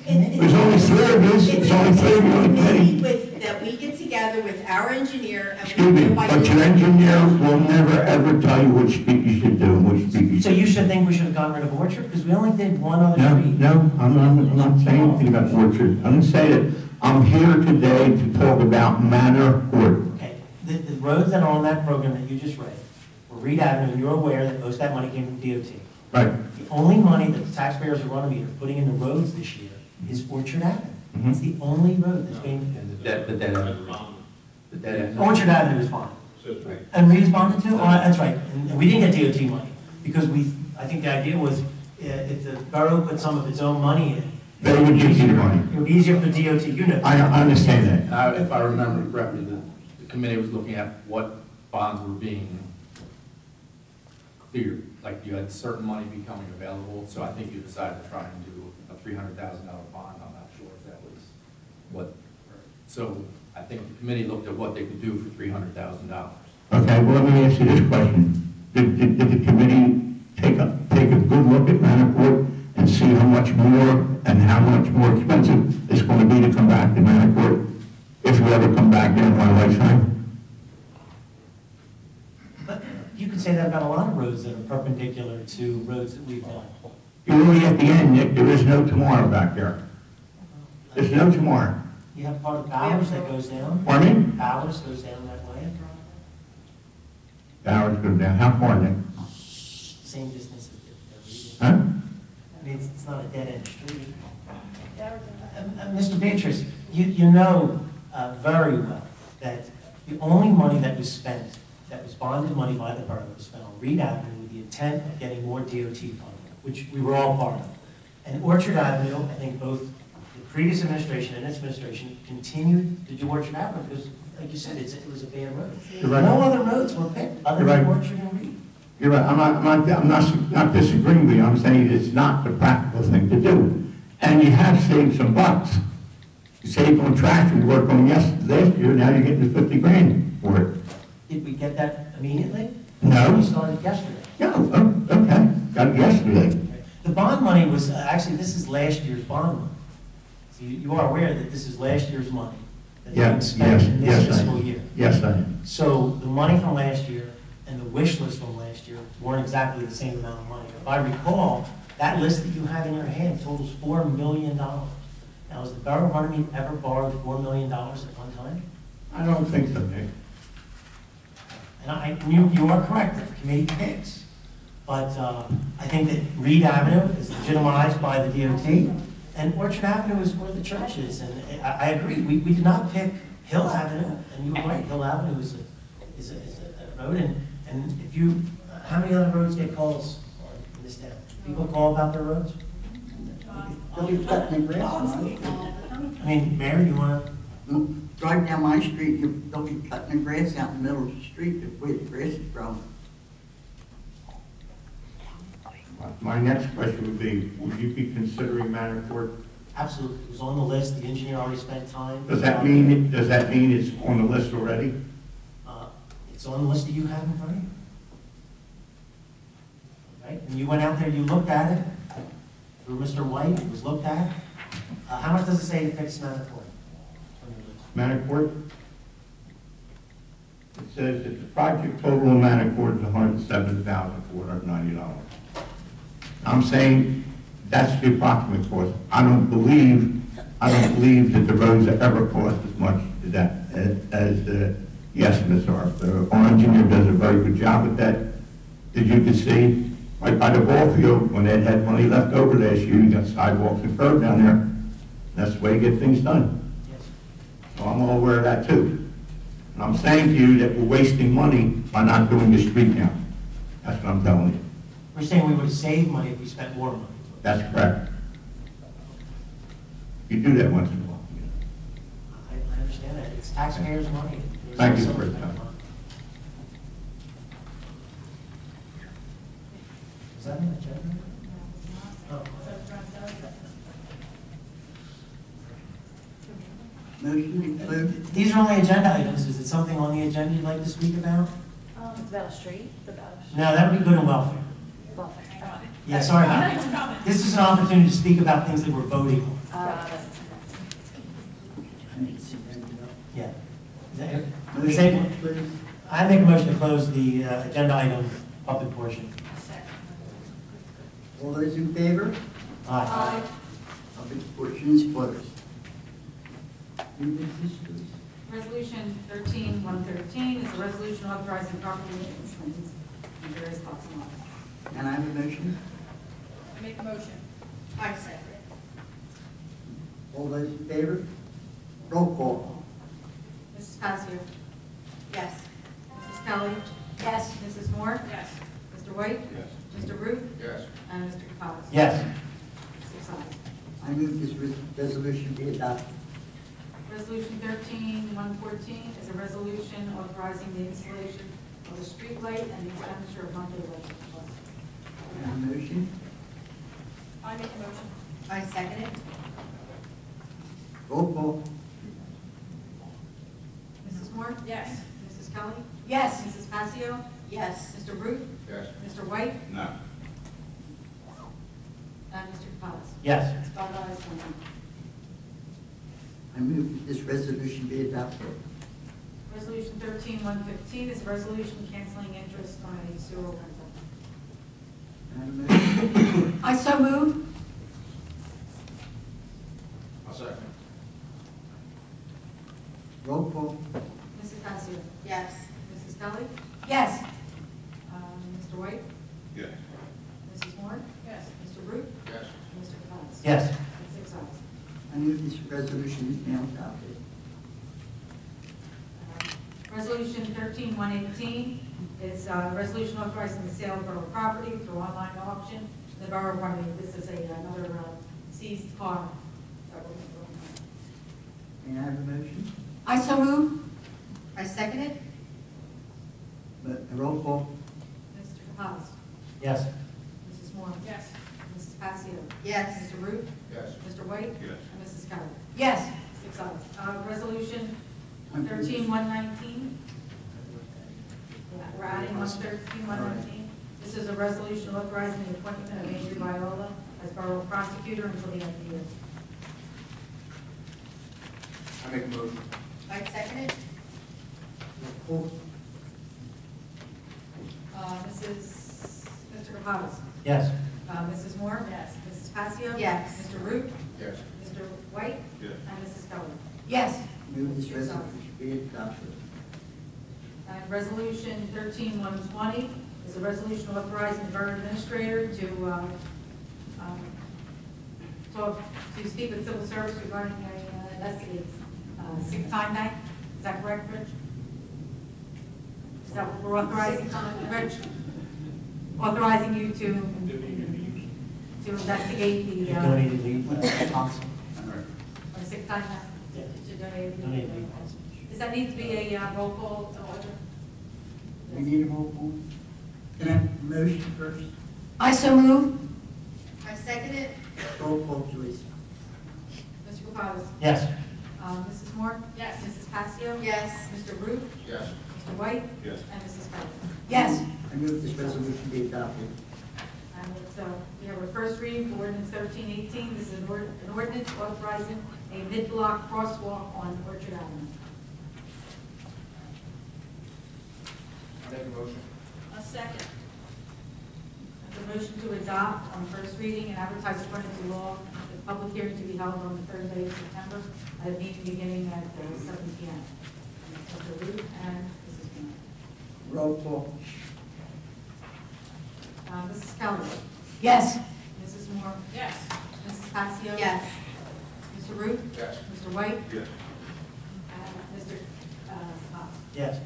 There's only 3 of us, there's only 3 of you on the committee. That we get together with our engineer and Excuse me, but your engineer will never ever tell you which street you should do and which street you So should. you should think we should have gotten rid of Orchard, because we only did one other No, street. no, I'm not saying anything about Orchard. I'm going to say that I'm here today to talk about Manor Court. Okay, the roads that are on that program that you just read were Reed Avenue, and you're aware that most of that money came from DOT. Right. The only money that the taxpayers of Runnemede are putting in the roads this year is Orchard Avenue. Mhm. It's the only road that's being, And the dead end. The dead end. Orchard Avenue is fine. And Reed is bonded too? Oh, that's right. And we didn't get DOT money, because I think the idea was, if the borough put some of its own money in, They would give you the money. it would be easier for DOT, you know. I understand that. Now, if I remember correctly, the committee was looking at what bonds were being cleared. Like you had certain money becoming available, so I think you decided to try and do a $300,000 bond. I'm not sure if that was what. So I think the committee looked at what they could do for $300,000. Okay, well, let me ask you this question. Did the committee take a good look at Manor Court and see how much more and how much more expensive it's going to be to come back to Manor Court if we ever come back during my lifetime? But you could say that about a lot of roads that are perpendicular to roads that we've done. You're really at the end, Nick. There is no tomorrow back there. There's no tomorrow. You have part of Bowers that goes down. Pardon me? Bowers goes down that way. Bowers goes down, how far then? Same distance as the Huh? I mean, it's not a dead-end street. Mr. Beatrice, you know very well that the only money that was spent, that was bonded money by the borough, was spent on Reed Avenue with the intent of getting more DOT funding, which we were all part of. And Orchard Avenue, I think both the previous administration and its administration continued to do Orchard Avenue because, like you said, it was a bad road. You're right. No other roads were picked other than Orchard and Reed. You're right, I'm not disagreeing with you, I'm saying it's not the practical thing to do. And you have saved some bucks. You saved on trash, we worked on last year, now you're getting the 50 grand for it. Did we get that immediately? No. We started yesterday. No, oh, okay, got it yesterday. The bond money was, actually, this is last year's bond money. So you are aware that this is last year's money that's being spent in this fiscal year. Yes, I am. So the money from last year and the wish list from last year weren't exactly the same amount of money. If I recall, that list that you have in your hand totals $4 million. Now, has the Borough of Runnemede ever borrowed $4 million at one time? I don't think so, Nick. And you are correct, the committee picks. But I think that Reed Avenue is legitimized by the DOT, and Orchard Avenue is where the church is. And I agree, we did not pick Hill Avenue, and you were right, Hill Avenue is a road. And if you, how many other roads get calls in this town? People call about their roads? They'll be cutting the grass on my street. I mean, Mayor, you want to? Drive down my street, they'll be cutting the grass out in the middle of the street where the grass is growing. My next question would be, would you be considering Manor Court? Absolutely, it was on the list, the engineer already spent time. Does that mean it's on the list already? It's on the list that you have in front of you. Right, and you went out there, you looked at it, through Mr. White, it was looked at. How much does it say to fix Manor Court? Manor Court? It says that the project total in Manor Court is $107,490. I'm saying that's the approximate cost. I don't believe that the roads have ever cost as much as that, as the estimates are. Our engineer does a very good job with that. As you can see, right by the ball field, when they had money left over last year, you got sidewalks and curb down there. That's the way you get things done. So I'm all aware of that too. And I'm saying to you that we're wasting money by not doing the street now. That's what I'm telling you. We're saying we would have saved money if we spent more money. That's correct. You do that once in a while. I understand that. It's taxpayers' money. Thank you for your time. Is that an agenda? Oh. Motion to close. These are only agenda items. Is it something on the agenda you'd like to speak about? It's about a street, it's about a street. No, that would be good and welfare. Yeah, sorry about that. This is an opportunity to speak about things that we're voting on. Yeah. Is that- I make a motion to close the agenda item public portion. All those in favor? Aye. Public portion is closed. New business, please. Resolution 13-113 is a resolution authorizing property maintenance claims in various spots and lots. And I have a motion. I make a motion. I second. All those in favor? Roll call. Mrs. Passier? Yes. Mrs. Kelly? Yes. Mrs. Moore? Yes. Mr. White? Yes. Mr. Root? Yes. And Mr. Capellas? Yes. 6 ayes. I move this resolution be adopted. Resolution 13-114 is a resolution authorizing the installation of a street light and the expenditure of monthly electric costs. And a motion. I make a motion. I second it. Roll call. Mrs. Moore? Yes. Mrs. Kelly? Yes. Mrs. Passio? Yes. Mr. Root? Yes. Mr. White? No. And Mr. Capellas? Yes. 5 ayes, 1 no. I move that this resolution be adopted. Resolution 13-115 is a resolution canceling interest on a sewer rental. And a motion. I so move. I'll second. Yes. Mrs. Moore? Yes. Mr. Root? Yes. And Mr. Campbell? Yes. 6 ayes. I move this resolution is now adopted. Resolution 13118 is a resolution authorizing the sale of borough property through online auction. The borough, this is another seized car. May I have a motion? I so move. I second it. A roll call? Mr. Haas? Yes. Mrs. Moore? Yes. Mrs. Passio? Yes. Mr. Root? Yes. Mr. White? Yes. And Mrs. Keller? Yes. 6 ayes. Resolution 13119. We're adding 13119. This is a resolution authorizing the appointment of Andrew Viola as borough prosecutor until the end of the year. I make a motion. I second it. Roll call? Mr. Haas? Yes. Mrs. Moore? Yes. Mrs. Passio? Yes. Mr. Root? Yes. Mr. White? Yes. And Mrs. Keller? Yes. Move this resolution be adopted. And resolution 13120 is a resolution authorizing the borough administrator to speak with civil service regarding a investigate sick time bank. Is that correct, Rich? Is that what we're authorizing, Rich? Authorizing you to investigate the Donated leave, council. sick time bank? Yeah. To donate the- Donated leave, council. Does that need to be a roll call to order? We need a roll call? Can I have a motion first? I so move. I second it. Roll call, please. Mr. Capadas? Yes. Mrs. Moore? Yes. Mrs. Passio? Yes. Mr. Root? Yes. Mr. White? Yes. And Mrs. Keller? Yes. I move this resolution be adopted. And we have our first reading for ordinance 1318. This is an ordinance authorizing a mid-block crosswalk on Orchard Avenue. I make a motion. A second. The motion to adopt on first reading and advertise according to law, the public hearing to be held on the third day of September at a meeting beginning at 7 p.m. Mr. Root and Mrs. Moore. Roll call? Mrs. Keller? Yes. Mrs. Moore? Yes. Mrs. Passio? Yes. Mr. Root? Yes. Mr. White? Yes. And Mr. Haas? Yes.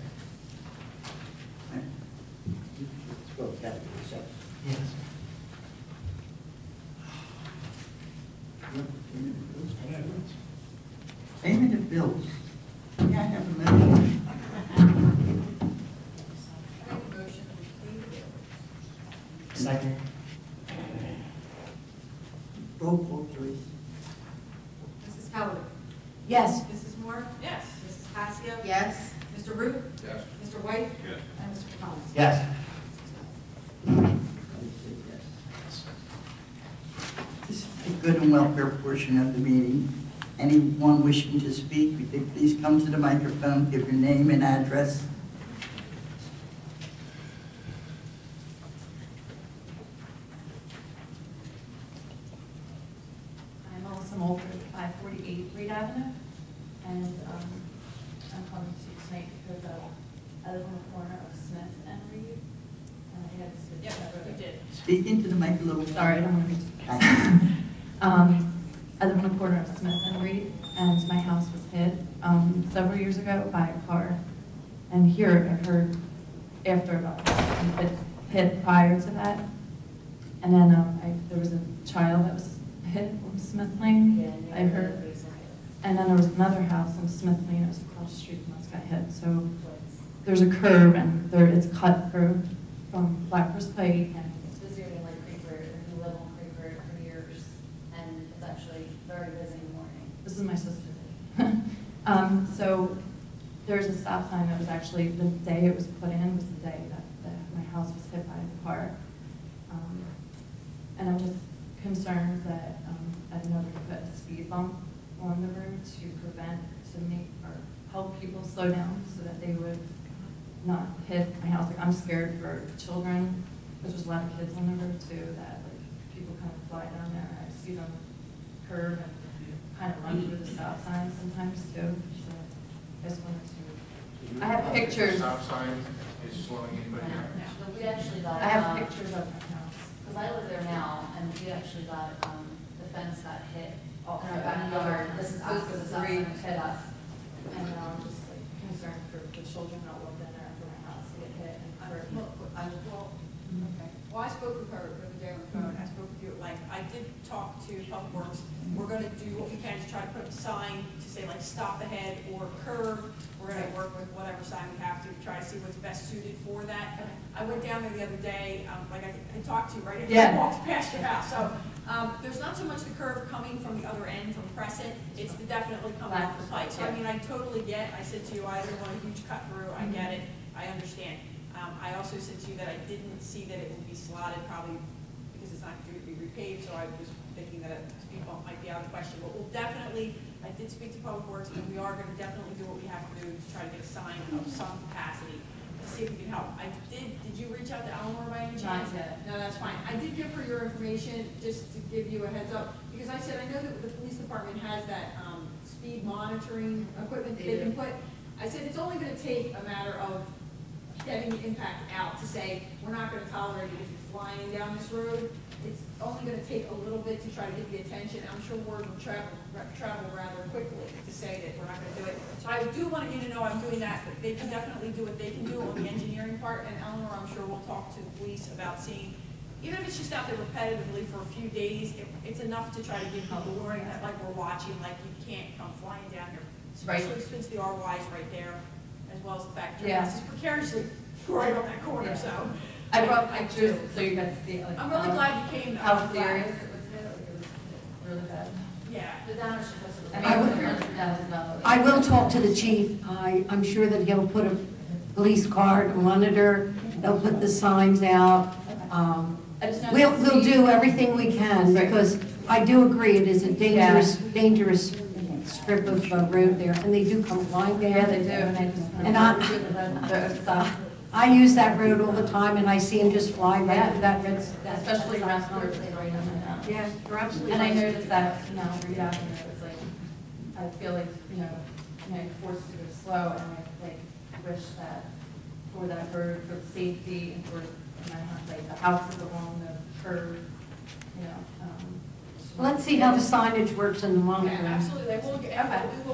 Let's go back to the second. Yes. Payment of bills. May I have a motion? Second. Roll call, please. Mrs. Keller? Yes. Mrs. Moore? Yes. Mrs. Passio? Yes. Mr. Root? Yes. Mr. White? Yes. And Mr. Capadas? Yes. This is the good and welfare portion of the meeting. Anyone wishing to speak, would you please come to the microphone, give your name and address. I'm Melissa Mulford, 548 Reed Avenue, and I'm calling to tonight because I live on the corner of Smith and Reed, and I had to. Yep, you did. Speak into the mic a little. Sorry, I don't want to be I live on the corner of Smith and Reed, and my house was hit several years ago by a car. And here I heard after it hit prior to that. And then there was a child that was hit on Smith Lane, I heard. And then there was another house on Smith Lane, it was across the street from us, got hit. So there's a curve and it's cut through from Blackford's Pike. And it's busier than like Creeper, and we live on Creeper for years, and it's actually very busy in the morning. This is my sister. So there's a stop sign that was actually, the day it was put in was the day that my house was hit by the car. And I'm just concerned that I don't know if we could put a speed bump on the road to prevent, to make, or help people slow down so that they would not hit my house. Like, I'm scared for children, because there's a lot of kids on the road too, that like people kind of fly down there. I see them curve and kind of run through the stop sign sometimes too. So I just wanted to you I have pictures. Stop sign is slowing anybody down? No, we actually got. I have pictures of my house. Because I live there now, and we actually got, the fence got hit. Oh, in our backyard. this is After supposed to the stop three sign hit us. hits. And I'm just like concerned for the children that lived in there for my house to get hit and hurt. Well, I spoke with her the other day on the phone, I spoke with you at length. I did talk to Public Works. We're gonna do what we can to try to put up a sign to say like stop ahead or curve. We're gonna work with whatever sign we have to try to see what's best suited for that. I went down there the other day, like I talked to you right after I walked past your house. So there's not so much the curve coming from the other end from Crescent, it's definitely coming off the pike. So I mean, I totally get, I said to you, I didn't want a huge cut through, I get it, I understand. I also said to you that I didn't see that it would be slotted probably because it's not due to be repaved, so I was thinking that a speed bump might be out of the question. But we'll definitely, I did speak to Public Works, and we are going to definitely do what we have to do to try to get a sign of some capacity to see if we can help. Did you reach out to Eleanor by any chance? Not yet. No, that's fine. I did give her your information just to give you a heads up, because I said, I know that the police department has that speed monitoring equipment that they can put. I said, it's only going to take a matter of getting the impact out to say, we're not going to tolerate it if you're flying down this road. It's only going to take a little bit to try to get the attention. I'm sure word will travel rather quickly to say that we're not going to do it. So I do want you to know I'm doing that, but they can definitely do what they can do on the engineering part. And Eleanor, I'm sure we'll talk to the police about seeing, even if it's just out there repetitively for a few days, it's enough to try to give people a warning that like we're watching, like you can't come flying down here. Especially since the RY is right there, as well as the fact that this is precariously right on that corner, so. I brought pictures so you guys see. Like, I'm really glad you came though. How serious it was really bad. Yeah. The damage to us was $100,000. I will talk to the chief. I'm sure that he'll put a police car to monitor. They'll put the signs out. We'll do everything we can because I do agree it is a dangerous strip of road there, and they do come flying down. Yeah, they do. And I use that road all the time, and I see them just fly right through that red. Especially restaurants. Yeah, you're absolutely. And I noticed that, Reed Avenue, it's like, I feel like, forced to go slow, and I wish that for that road, for the safety, and for, the houses along the curve, Let's see how the signage works in the monitoring. Yeah, absolutely. We'll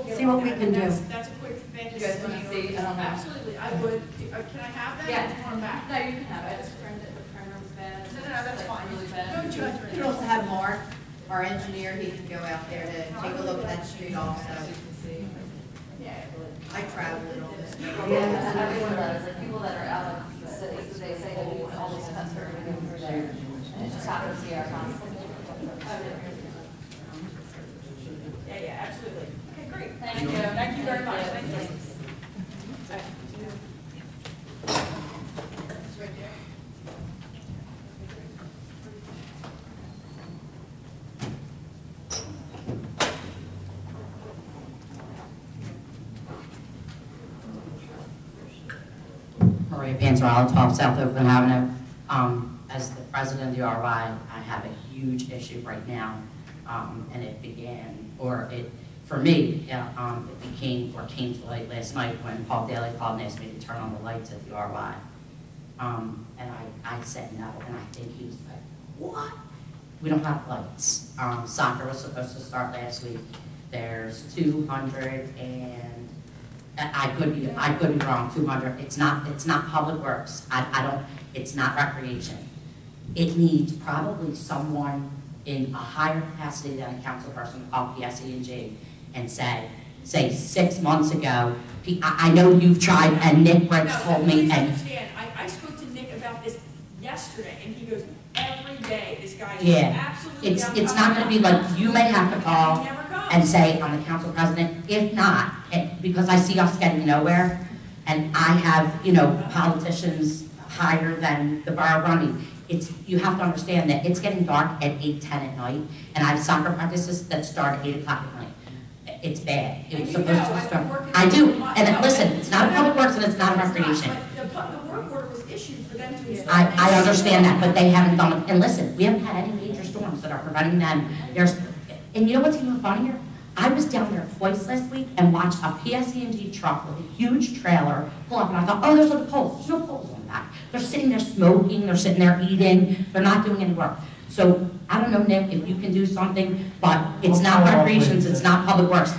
get See what we can do. That's a quick fix. You guys want to see? Absolutely, I would. Can I have that? Yeah. Or do you want them back? No, you can have it. I just printed it. The printer was bad. No, that's fine. Really bad. No judgment. You can also have Mark, our engineer, he can go out there to take a look at that street also. Yeah. I travel and all this. Yeah, everyone does, like people that are out of the city, so they say that we all these events are going to be over there. And it just happens here constantly. Yeah, absolutely. Okay, great. Thank you. Thank you very much. Thank you. It's right there. Maria Panzarella, 12 South Oakland Avenue. As the president of the RY, I have a huge issue right now, and it began, for me, it came to light last night when Paul Daly called and asked me to turn on the lights at the RY. And I said no, and I think he was like, what? We don't have lights. Soccer was supposed to start last week. There's 200 and I could be wrong. 200. It's not public works. It's not recreation. It needs probably someone in a higher capacity than a council person called PSE&G and say 6 months ago. I know you've tried, and Nick Briggs told me. Please understand. I spoke to Nick about this yesterday, and he goes, every day this guy is absolutely. It's not going to be like you may have to call and say I'm the council president. If not, because I see us getting nowhere, and I have politicians higher than the borough running. You have to understand that it's getting dark at 8, 10 at night, and I have soccer practices that start at 8 o'clock at night. It's bad. It's supposed to start. I do, and listen, it's not a public works and it's not a recreation. The work order was issued for them to install. I understand that, but they haven't done it. And listen, we haven't had any major storms that are preventing them. And you know what's even funnier? I was down there twice last week and watched a PSE&G truck with a huge trailer pull up, and I thought, oh, there's no poles. There's no poles on the back. They're sitting there smoking, they're sitting there eating, they're not doing any work. So, I don't know, Nick, if you can do something, but it's not recreations, it's not public works.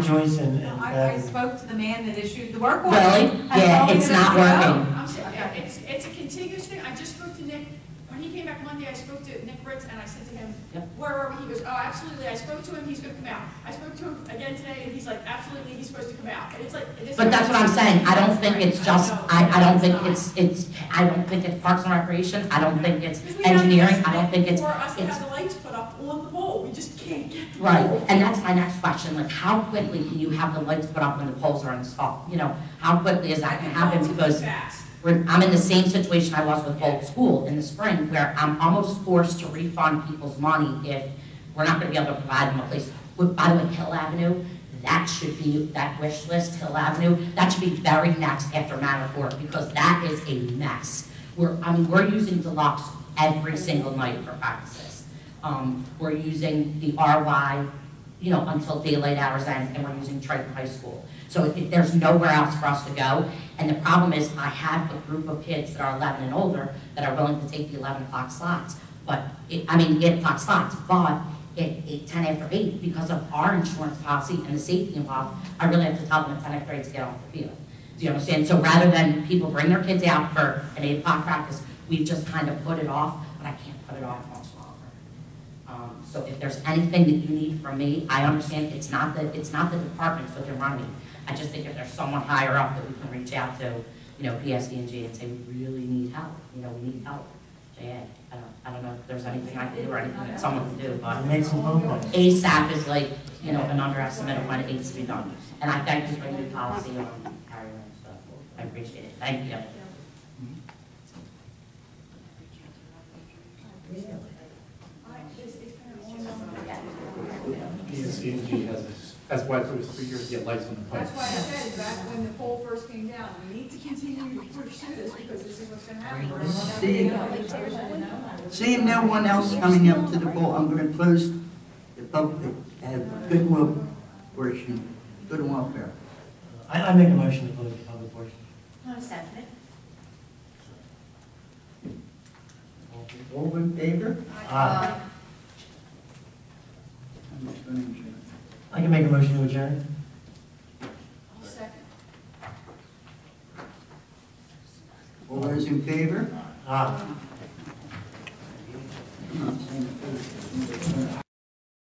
Joyce and I spoke to the man that issued the work order. Really? Yeah, it's not working. I'm sorry, yeah, it's a continuous thing. I just spoke to Nick. When he came back Monday, I spoke to Nick Ritz, and I said to him, where are we? He goes, oh, absolutely. I spoke to him, he's going to come out. I spoke to him again today, and he's like, absolutely, he's supposed to come out. And it's like, but that's what I'm saying. I don't think it's just, I don't think I don't think it's Parks and Recreation. I don't think it's engineering. I don't think it's. For us to have the lights put up on the pole, we just can't get the Right, pole. and that's my next question. Like, how quickly can you have the lights put up when the poles are installed? You know, how quickly is that going to happen? Because I'm in the same situation I was with Holt School in the spring, where I'm almost forced to refund people's money if we're not going to be able to provide them a place. By the way, Hill Avenue, that should be, that wish list, Hill Avenue, that should be very next after Manor Court, because that is a mess. We're using Deluxe every single night for practices. We're using the RY, you know, until daylight hours end, and we're using Triton High School. So if there's nowhere else for us to go, and the problem is I have a group of kids that are 11 and older that are willing to take the 11 o'clock slots, but, 8 o'clock slots, but at 10 after 8, because of our insurance policy and the safety involved, I really have to tell them at 10 after 8 to get off the field. Do you understand? So rather than people bring their kids out for an 8 o'clock practice, we've just kind of put it off, but I can't put it off much longer. So if there's anything that you need from me, I understand it's not the departments within Runnemede. I just think if there's someone higher up that we can reach out to, you know, PSE&G and say, we really need help, you know, we need help. So yeah, I don't know if there's anything I can do or anything that someone can do, but make some phone calls. ASAP is like, you know, an underestimate of when it needs to be done. And I thank you for your policy on carrying and stuff. I appreciate it. Thank you. PSE&G that's why it took us 3 years to get lights on the pole. That's why I said back when the pole first came down, we need to continue to pursue this because this is what's going to happen. Seeing no one else coming up to the pole, I'm going to close the public, goodwill portion, good welfare. I make a motion to close the public portion. I'll second it. All in favor? Aye. I'm just going to adjourn. I can make a motion to adjourn. I'll second. All those in favor? Aye.